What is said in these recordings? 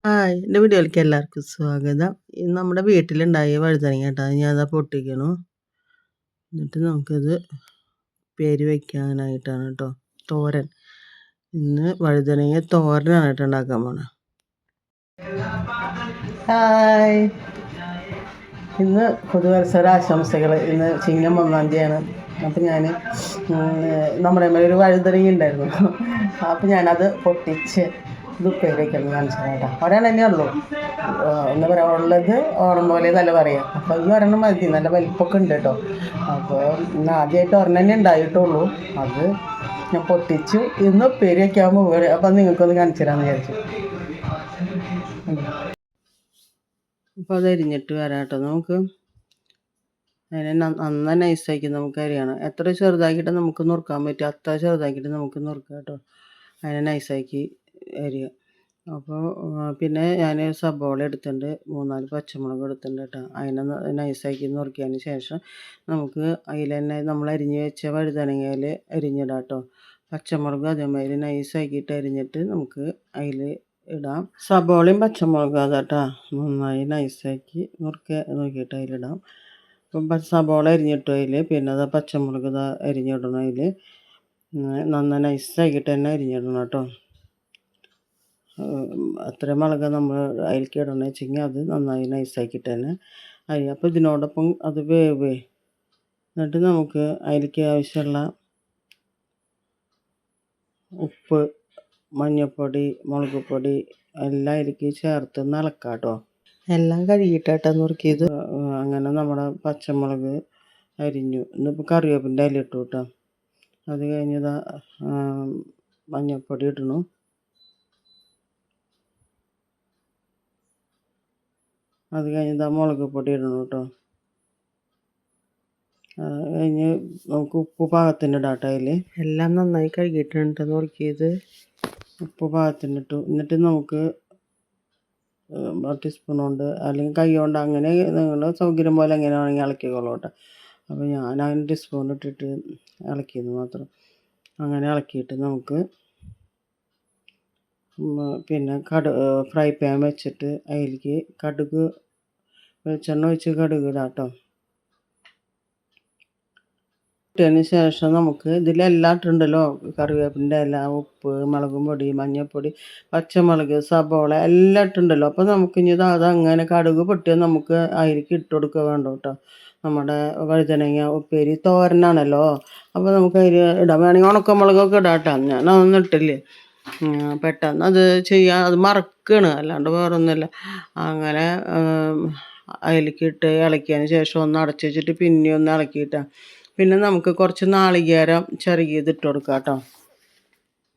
Hi! എൻ്റെ വീഡിയോയിലേക്ക് എല്ലാവർക്കും സ്വാഗതം. ഇന്ന് നമ്മുടെ വീട്ടിലുണ്ടായ വഴുതനങ്ങ കേട്ടോ. അത് ഞാനതാ പൊട്ടിക്കണു. എന്നിട്ട് നമുക്കത് ഉപ്പേരി വയ്ക്കാനായിട്ടാണ് കേട്ടോ. തോരൻ. ഇന്ന് വഴുതനങ്ങ തോരനാണ് കേട്ടോ ഉണ്ടാക്കാൻ പോണത്. ഹായ്! ഇന്ന് പുതുവത്സര ആശംസകൾ. ഇന്ന് ചിങ്ങം 1-ാം തീയതിയാണ്. അപ്പം ഞാൻ നമ്മുടെ ഒരു വഴുതനങ്ങ ഉണ്ടായിരുന്നു. അപ്പം ഞാനത് പൊട്ടിച്ച് ഇത് ഉപ്പേരി വയ്ക്കണം കാണിച്ചത് കേട്ടോ. ഒരെണ്ണം തന്നെ ഉള്ളൂ. എന്താ പറയുക, ഉള്ളത് ഓണം പോലെ നല്ല പറയാം. അപ്പോൾ ഈ ഒരെണ്ണം മതി, നല്ല വലിപ്പമൊക്കെ ഉണ്ട് കേട്ടോ. അപ്പോൾ ഇന്ന് ആദ്യമായിട്ട് ഒരെണ്ണം തന്നെ ഉണ്ടായിട്ടുള്ളൂ. അത് ഞാൻ പൊട്ടിച്ചു. ഇന്ന് ഉപ്പേരി വയ്ക്കാൻ പോവുകയാണ്. അപ്പം നിങ്ങൾക്കൊന്ന് കാണിച്ചു തരാമെന്ന് വിചാരിച്ചു. അപ്പോൾ അത് അരിഞ്ഞിട്ട് വരാം കേട്ടോ. നമുക്ക് അതിനെ നന്നായി നൈസാക്കി നമുക്ക് അരിയണം. എത്ര ചെറുതാക്കിയിട്ട് നമുക്ക് നുറുക്കാൻ പറ്റും അത്ര ചെറുതാക്കിയിട്ട് നമുക്ക് നുറുക്കാം കേട്ടോ. അതിനെ നൈസാക്കി അരിയുക. അപ്പോൾ പിന്നെ ഞാൻ സബോള എടുത്തിട്ടുണ്ട്, 3-4 പച്ചമുളക് എടുത്തിട്ടുണ്ട് കേട്ടോ. അതിനെ നൈസാക്കി നുറുക്കിയതിന് ശേഷം നമുക്ക് അതിൽ തന്നെ നമ്മൾ അരിഞ്ഞ് വെച്ച വഴുതനങ്ങയിൽ അരിഞ്ഞിടാം കേട്ടോ. പച്ചമുളക് അതേമാതിരി നൈസാക്കിയിട്ട് അരിഞ്ഞിട്ട് നമുക്ക് അതിൽ ഇടാം. സബോളയും പച്ചമുളകും അതാട്ടോ നന്നായി നൈസാക്കി നോക്കിയിട്ട് അതിലിടാം. അപ്പം സബോള അരിഞ്ഞിട്ടു അതിൽ, പിന്നെ അത് പച്ചമുളക് അരിഞ്ഞിടണം അതിൽ. നന്നായി നൈസാക്കിയിട്ട് തന്നെ അരിഞ്ഞിടണം കേട്ടോ. അത്ര മുളക് നമ്മൾ അതിലേക്ക് ഇടണമെന്ന് വെച്ചെങ്കിൽ അത് നന്നായി നൈസാക്കിയിട്ട് തന്നെ അരി. അപ്പോൾ ഇതിനോടൊപ്പം അത് വേവേ. എന്നിട്ട് നമുക്ക് അതിലേക്ക് ആവശ്യമുള്ള ഉപ്പ്, മഞ്ഞൾപ്പൊടി, മുളക് പൊടി എല്ലാം അതിലേക്ക് ചേർത്ത് ഇളക്കാം കേട്ടോ. എല്ലാം കഴുകിയിട്ടാട്ടോ നുറുക്കിയത്. അങ്ങനെ നമ്മുടെ പച്ചമുളക് അരിഞ്ഞു. ഇന്നിപ്പോൾ കറിവേപ്പിൻ്റെ ഇല ഇട്ടു കേട്ടോ. അത് കഴിഞ്ഞതാ മഞ്ഞൾപ്പൊടി ഇടണു. അത് കഴിഞ്ഞതാ മുളക് പൊടി ഇടണം കേട്ടോ. കഴിഞ്ഞ് നമുക്ക് ഉപ്പ് പാകത്തിന് ഇടാം കേട്ടോ. അതിൽ എല്ലാം നന്നായി കഴുകിയിട്ടുണ്ട് നുറുക്കിയത്. ഉപ്പ് പാകത്തിനിട്ടു. എന്നിട്ട് നമുക്ക് ടീസ്പൂൺ കൊണ്ട് അല്ലെങ്കിൽ കൈ കൊണ്ട് അങ്ങനെ നിങ്ങൾ സൗകര്യം പോലെ എങ്ങനെ വേണമെങ്കിൽ ഇളക്കിക്കോളൂ കേട്ടോ. അപ്പോൾ ഞാൻ അതിന് ടീസ്പൂൺ ഇട്ടിട്ട് ഇളക്കിയത് മാത്രം. അങ്ങനെ ഇളക്കിയിട്ട് നമുക്ക് പിന്നെ ഫ്രൈ പാൻ വെച്ചിട്ട് അതിലേക്ക് കടുക്, വെളിച്ചെണ്ണ ഒഴിച്ച് കടുക് ഇടാം കേട്ടോ. ഇട്ടതിന് ശേഷം നമുക്ക് ഇതിലെല്ലാം ഇട്ടുണ്ടല്ലോ, കറിവേപ്പിൻ്റെ ഇല, ഉപ്പ്, മുളകും പൊടി, മഞ്ഞൾപ്പൊടി, പച്ചമുളക്, സബോള എല്ലാം ഇട്ടുണ്ടല്ലോ. അപ്പോൾ നമുക്ക് ഇനി അതങ്ങനെ കടുക് പൊട്ടിയാൽ നമുക്ക് അതിലേക്ക് ഇട്ട് കൊടുക്കുക വേണ്ട കേട്ടോ. നമ്മുടെ വഴുതനങ്ങ ഉപ്പേരി തോരനാണല്ലോ. അപ്പോൾ നമുക്ക് അതിൽ ഇടാം. വേണമെങ്കിൽ ഉണക്കമുളകൊക്കെ ഇടാം കേട്ടോ. ഞാൻ അതൊന്നും ഇട്ടില്ലേ. പെട്ടെന്ന് അത് ചെയ്യാൻ അത് മറക്കുകയാണ്, അല്ലാണ്ട് വേറൊന്നുമില്ല. അങ്ങനെ അതിലേക്ക് ഇട്ട് ഇളക്കിയതിന് ശേഷം ഒന്ന് അടച്ച് വെച്ചിട്ട് പിന്നെ ഒന്ന് ഇളക്കിയിട്ടാണ്. പിന്നെ നമുക്ക് കുറച്ച് നാളികേരം ചിരകിയത് ഇട്ട് കൊടുക്കാം കേട്ടോ.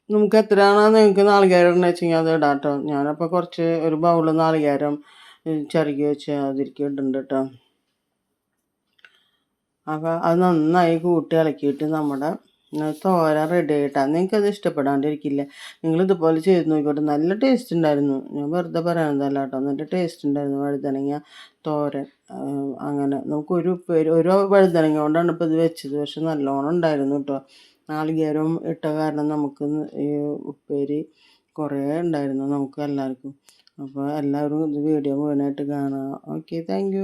നമുക്ക് എത്രയാണോ നിങ്ങൾക്ക് നാളികേരം ഇടണമെന്ന് വെച്ചെങ്കിൽ അത് ഇടാം കേട്ടോ. ഞാനപ്പോൾ കുറച്ച് ഒരു ബൗൾ നാളികേരം ചിരകി വെച്ച് അതിലേക്ക് ഇടുന്നുണ്ട് കേട്ടോ. അപ്പോൾ അത് നന്നായി കൂട്ടി ഇളക്കിയിട്ട് നമ്മുടെ തോരൻ റെഡി ആയിട്ടാണ്. നിങ്ങൾക്കത് ഇഷ്ടപ്പെടാണ്ടിരിക്കില്ല. നിങ്ങളിതുപോലെ ചെയ്ത് നോക്കിക്കോട്ടെ. നല്ല ടേസ്റ്റ് ഉണ്ടായിരുന്നു. ഞാൻ വെറുതെ പറയാനതല്ല കേട്ടോ. നല്ല ടേസ്റ്റ് ഉണ്ടായിരുന്നു വഴുതനങ്ങ തോരൻ. അങ്ങനെ നമുക്ക് ഒരു വഴുതനങ്ങ കൊണ്ടാണ് ഇപ്പോൾ ഇത് വെച്ചത്. പക്ഷെ നല്ലോണം ഉണ്ടായിരുന്നു കേട്ടോ. നാളികേരം ഇട്ട കാരണം നമുക്ക് ഈ ഉപ്പേരി കുറേ ഉണ്ടായിരുന്നു നമുക്ക് എല്ലാവർക്കും. അപ്പോൾ എല്ലാവരും ഇത് വീഡിയോ മുഴുവനായിട്ട് കാണുക. Okay, thank you.